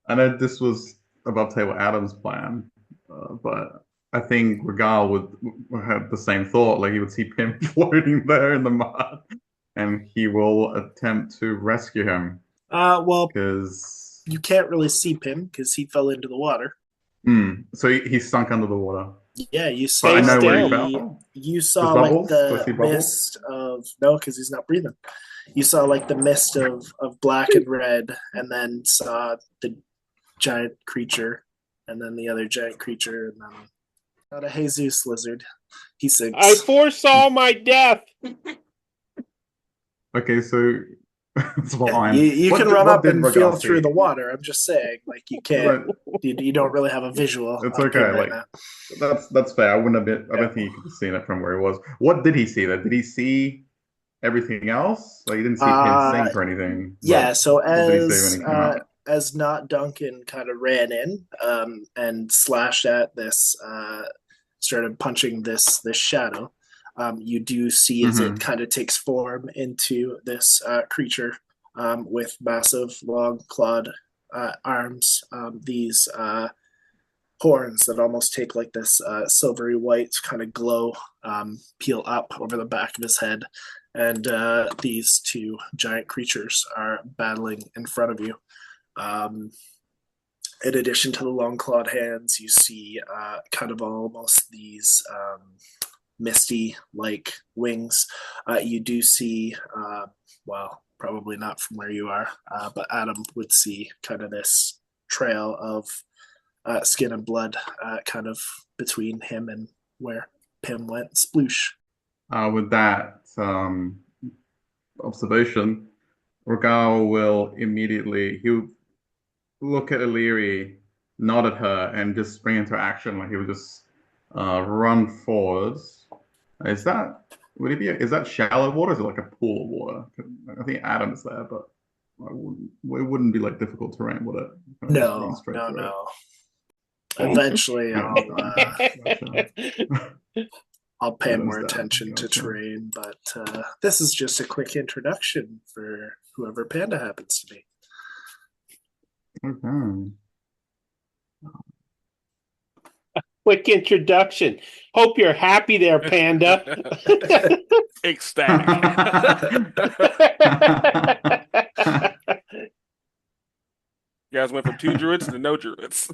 E: I know this was above table Adam's plan, but I think Regal would have the same thought. Like he would see Pim floating there in the mud, and he will attempt to rescue him
A: Well,
E: because.
A: you can't really see Pim because he fell into the water.
E: So he's sunk under the water.
A: Yeah, you
E: But I
A: saw
E: know where he
A: the
E: fell.
A: you saw
E: There's
A: like
E: bubbles. Do I
A: the
E: see bubbles?
A: mist of no, because he's not breathing. You saw like the mist of black and red, and then saw the giant creature, and then the other giant creature, and then not a Jesus lizard. He sinks.
B: I foresaw my death.
E: Okay, so it's
A: Yeah,
E: fine.
A: you
E: What
A: can
E: did-
A: run
E: what
A: up
E: did
A: and
E: Regal
A: feel through
E: see?
A: the water. I'm just saying, like you can't. You don't really have a visual.
E: It's
A: on
E: okay.
A: Pim right
E: Like
A: now.
E: that's fair. I wouldn't have been. I
A: Yeah.
E: don't think he could have seen it from where he was. What did he see though? Did he see everything else? Like he didn't see Pin sink or anything.
A: Yeah.
E: But
A: So
E: what did he see when he came out?
A: as Not Duncan kind of ran in and slashed at this, started punching this shadow. You do see as it kind of takes form into this creature with massive, long clawed arms. These horns that almost take like this silvery white kind of glow, peel up over the back of his head. And these two giant creatures are battling in front of you. In addition to the long clawed hands, you see kind of almost these misty like wings. You do see, well, probably not from where you are, but Adam would see kind of this trail of skin and blood kind of between him and where Pim went. Sploosh.
E: With that observation, Regal will he'll look at Illyri, nod at her, and just spring into action. Like he would just run forwards. Is that shallow water? Or is it like a pool of water? I think Adam's there, but it wouldn't be like difficult terrain, would it?
A: No. Eventually, I'll pay more attention to terrain, but this is just a quick introduction for whoever Panda happens to be.
E: Okay.
B: Quick introduction. Hope you're happy there, Panda.
F: Ecstatic. You guys went from 2 druids to no druids.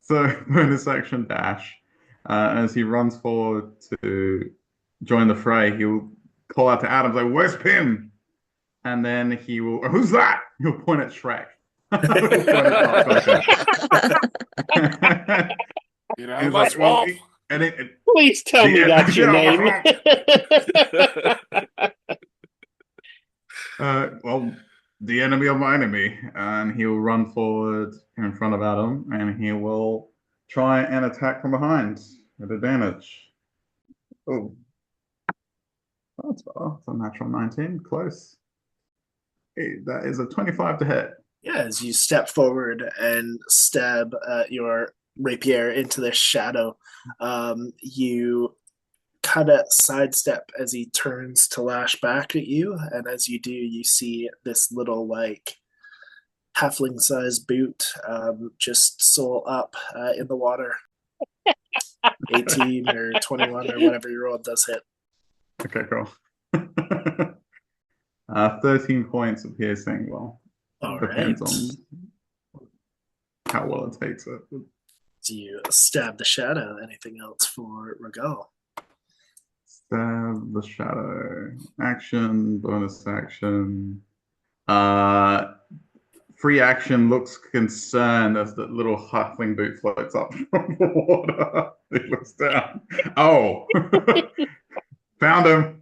E: So bonus action dash. As he runs forward to join the fray, he'll call out to Adam, like, "Where's Pim?" And then he will, "Who's that?" He'll point at Shrek.
F: You know, my swamp.
B: Please tell me that's your name.
E: Well, the enemy of my enemy. And he'll run forward in front of Adam, and he will try and attack from behind with advantage. Oh, that's a natural 19. Close. Hey, that is a 25 to hit.
A: Yeah, as you step forward and stab your rapier into this shadow, you kind of sidestep as he turns to lash back at you, and as you do, you see this little like halfling-sized boot just sole up in the water. 18 or 21 or whatever your roll does hit.
E: Okay, cool. 13 points of piercing. Well, depends on how well it takes it.
A: Do you stab the shadow? Anything else for Regal?
E: Stab the shadow. Action, bonus action. Free action looks concerned as the little halfling boot floats up from the water. He looks down. Oh, found him.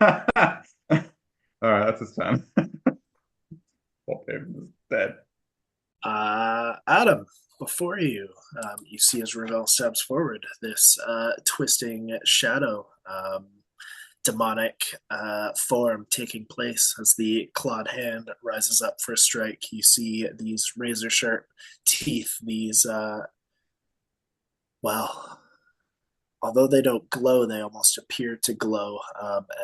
E: All right, that's his turn. Poor Pim is dead.
A: Adam, before you, you see as Regal steps forward, this twisting shadow, demonic form taking place as the clawed hand rises up for a strike. You see these razor sharp teeth, these, well, although they don't glow, they almost appear to glow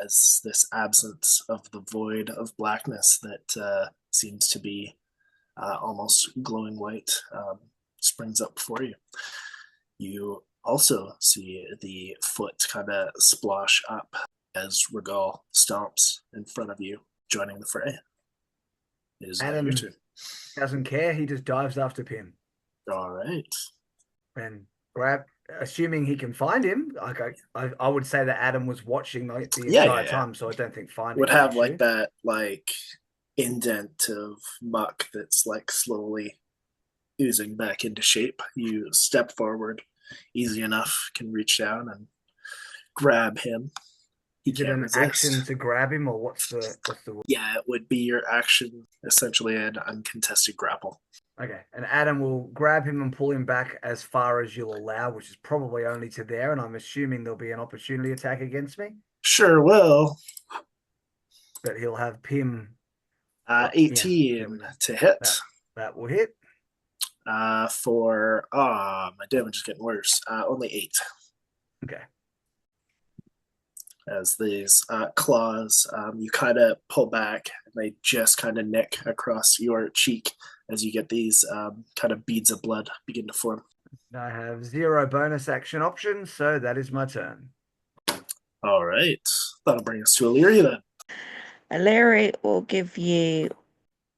A: as this absence of the void of blackness that seems to be almost glowing white springs up before you. You also see the foot kind of splosh up as Regal stomps in front of you, joining the fray. It is now your
D: Adam
A: turn.
D: doesn't care. He just dives after Pim
A: All right.
D: and assuming he can find him. Like I would say that Adam was watching the entire time, so I don't think finding
A: would
D: is an
A: have
D: issue.
A: like that indent of muck that's like slowly oozing back into shape. You step forward, easy enough, can reach down and grab him.
D: Is it an action to grab him, or what's the
A: Yeah, it would be your action, essentially an uncontested grapple.
D: Okay, and Adam will grab him and pull him back as far as you'll allow, which is probably only to there, and I'm assuming there'll be an opportunity attack against me.
A: Sure will.
D: But he'll have Pim
A: 18 to hit.
D: That will hit.
A: My damage is getting worse. Only 8.
D: Okay.
A: As these claws, you kind of pull back, and they just kind of nick across your cheek as you get these kind of beads of blood begin to form.
D: I have 0 bonus action options, so that is my turn.
A: All right. That'll bring us to Illyria then.
C: Illyria will give you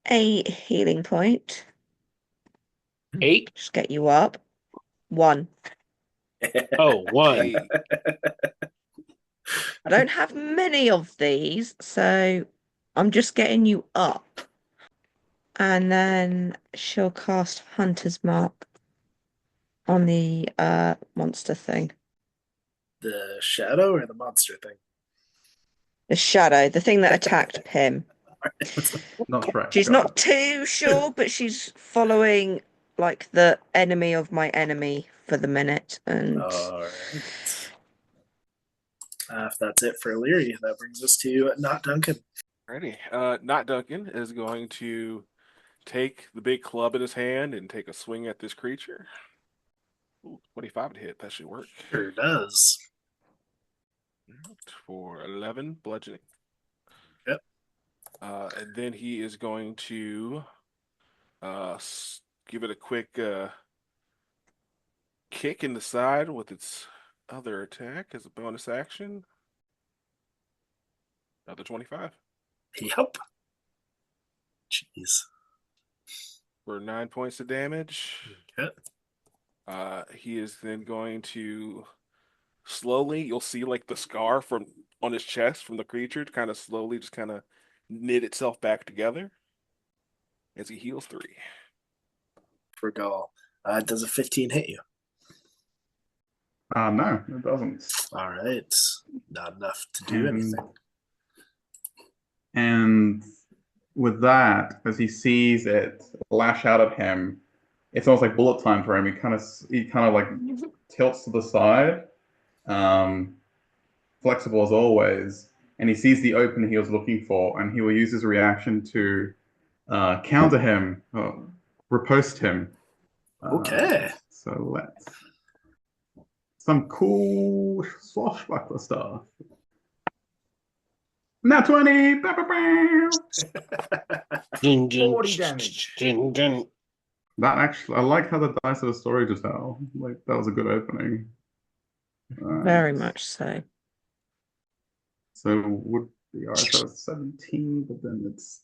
C: a healing point.
B: 8?
C: Just get you up. 1.
B: Oh, 1.
C: I don't have many of these, so I'm just getting you up. And then she'll cast Hunter's Mark on the monster thing.
A: The shadow or the monster thing?
C: The shadow, the thing that attacked Pim.
E: Not Shrek.
C: She's not too sure, but she's following like the enemy of my enemy for the minute. And
A: all right. If that's it for Illyria, that brings us to Not Duncan.
F: Ready. Not Duncan is going to take the big club in his hand and take a swing at this creature. Ooh, 25 to hit. That should work.
A: Sure does.
F: For 11 bludgeoning.
A: Yep.
F: And then he is going to give it a quick kick in the side with its other attack as a bonus action. Another 25.
A: Yep. Jeez.
F: For 9 points of damage.
A: Okay.
F: He is then going to slowly, you'll see like the scar from on his chest from the creature to kind of slowly just kind of knit itself back together as he heals 3.
A: For Gaul. Does a 15 hit you?
E: No, it doesn't.
A: All right. Not enough to do anything.
E: And with that, as he sees it lash out at him, it's almost like bullet time for him. He kind of like tilts to the side, flexible as always, and he sees the opening he was looking for, and he will use his reaction to counter him, riposte him.
A: Okay.
E: So let's some cool swashbuckler stuff. Now 20.
D: 40 damage.
E: That actually, I like how the dice have a story to tell. Like that was a good opening.
C: Very much so.
E: So would be alright. So it's 17, but then it's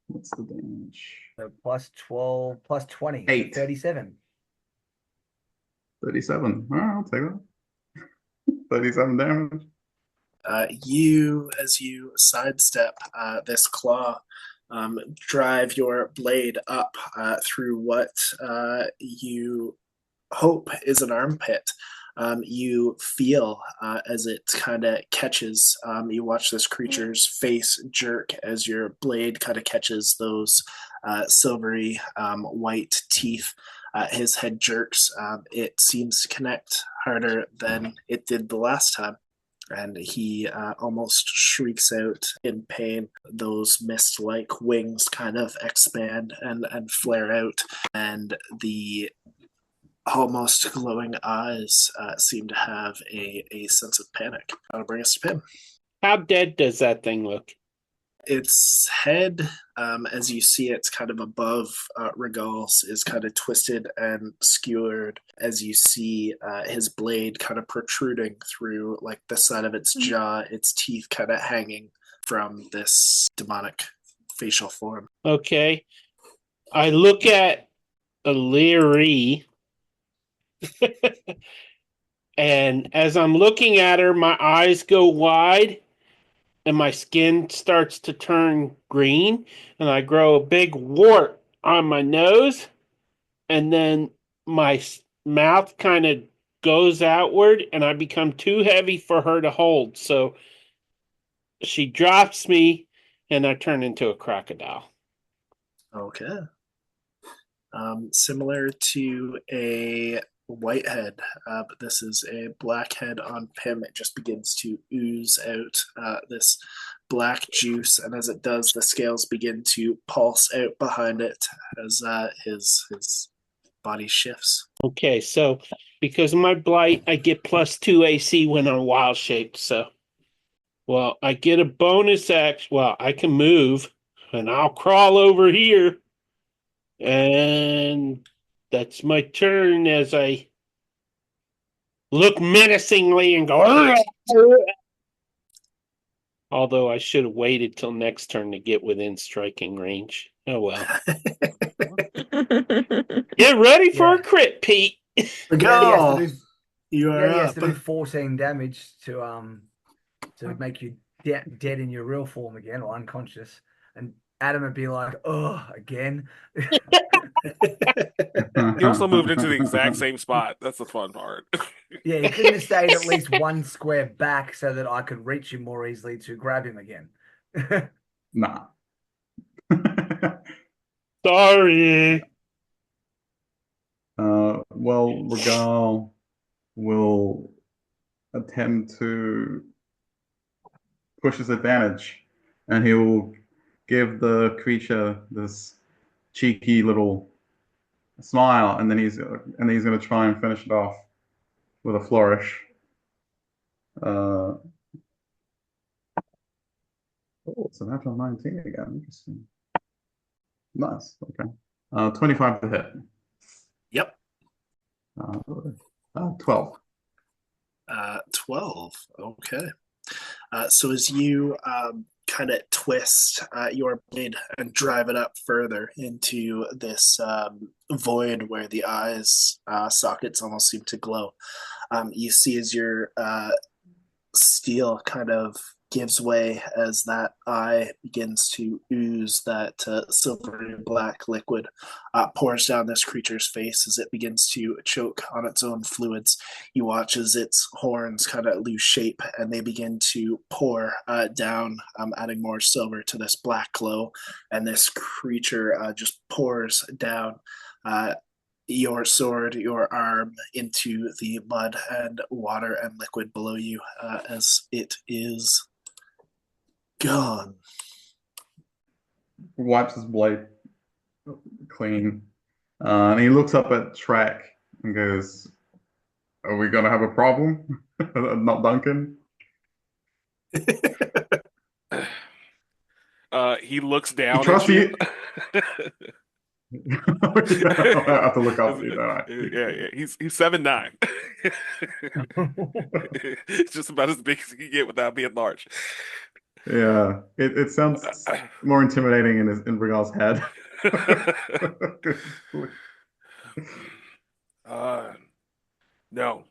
E: what's the damage?
D: So plus 12, plus 20.
E: 8.
D: 37.
E: 37. All right, I'll take that. 37 damage.
A: As you sidestep this claw, drive your blade up through what you hope is an armpit. You feel as it kind of catches. You watch this creature's face jerk as your blade kind of catches those silvery white teeth. His head jerks. It seems to connect harder than it did the last time. And he almost shrieks out in pain. Those mist-like wings kind of expand and flare out. And the almost glowing eyes seem to have a sense of panic. That'll bring us to Pim.
B: How dead does that thing look?
A: Its head, as you see it's kind of above Regal's, is kind of twisted and skewered as you see his blade kind of protruding through like the side of its jaw, its teeth kind of hanging from this demonic facial form.
B: Okay. I look at Illyri, and as I'm looking at her, my eyes go wide and my skin starts to turn green, and I grow a big wart on my nose, and then my mouth kind of goes outward, and I become too heavy for her to hold. So she drops me, and I turn into a crocodile.
A: Okay. Similar to a whitehead, but this is a blackhead on Pim. It just begins to ooze out this black juice, and as it does, the scales begin to pulse out behind it as his body shifts.
B: Okay, so because of my blight, I get +2 AC when I'm wild shaped. So, well, I get a bonus action. Well, I can move, and I'll crawl over here. And that's my turn as I look menacingly and go. Although I should have waited till next turn to get within striking range. Oh well. Get ready for a crit, Pete.
A: Regal, you are
D: he has
A: up.
D: to do 14 damage to make you dead in your real form again or unconscious. And Adam would be like, "Oh, again."
F: He also moved into the exact same spot. That's the fun part.
D: Yeah, he couldn't have stayed at least one square back so that I could reach him more easily to grab him again.
E: Nah.
B: Sorry.
E: Well, Regal will attempt to push his advantage, and he will give the creature this cheeky little smile, and then he's going to try and finish it off with a flourish. Oh, it's a natural 19 again. Interesting. Nice. Okay. 25 to hit.
A: Yep.
E: 12.
A: 12. Okay. So as you kind of twist your blade and drive it up further into this void where the eyes sockets almost seem to glow, you see as your steel kind of gives way as that eye begins to ooze that silvery black liquid, pours down this creature's face as it begins to choke on its own fluids. You watch as its horns kind of lose shape and they begin to pour down, adding more silver to this black glow, and this creature just pours down your sword, your arm into the mud and water and liquid below you as it is gone.
E: Wipes his blade clean. And he looks up at Trek and goes, "Are we going to have a problem?" Not Duncan.
F: He looks down
E: Trust
F: at you.
E: I have to look up you, don't I?
F: Yeah. He's 7'9". It's just about as big as he can get without being large.
E: Yeah, it sounds more intimidating in Regal's head.
F: No,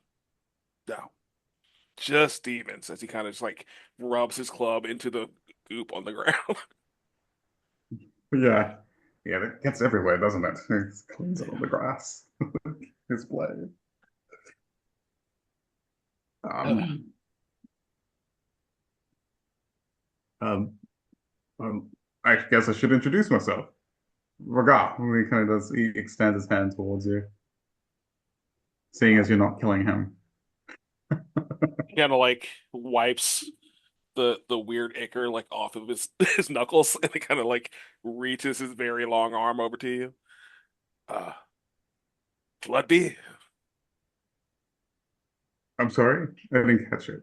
F: just Stevens, as he kind of just like rubs his club into the goop on the ground.
E: Yeah, it gets everywhere, doesn't it? It cleans it on the grass. His blade. I guess I should introduce myself. Regal, he kind of does. He extends his hand towards you, seeing as you're not killing him.
F: He kind of like wipes the weird ichor like off of his knuckles, and he kind of like reaches his very long arm over to you. Bloodby,
E: I'm sorry, I didn't catch it.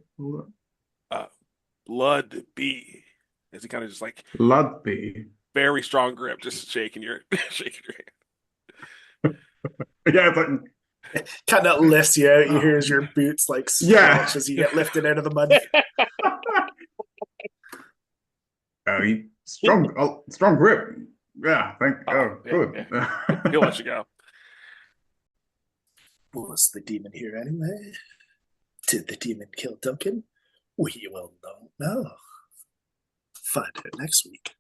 F: Blood B. As he kind of just like
E: Ludby.
F: very strong grip, just shaking your shaking your hand.
E: Yeah, it's like
A: Kind of lifts you out. You
E: Oh.
A: hear as your boots like
E: Yeah.
A: squelch as you get lifted out of the mud.
E: Strong grip. Yeah,
F: Yeah,
E: good.
F: yeah. He'll let you go.
A: Was the demon here anyway? Did the demon kill Duncan? We will not know. Find out next week.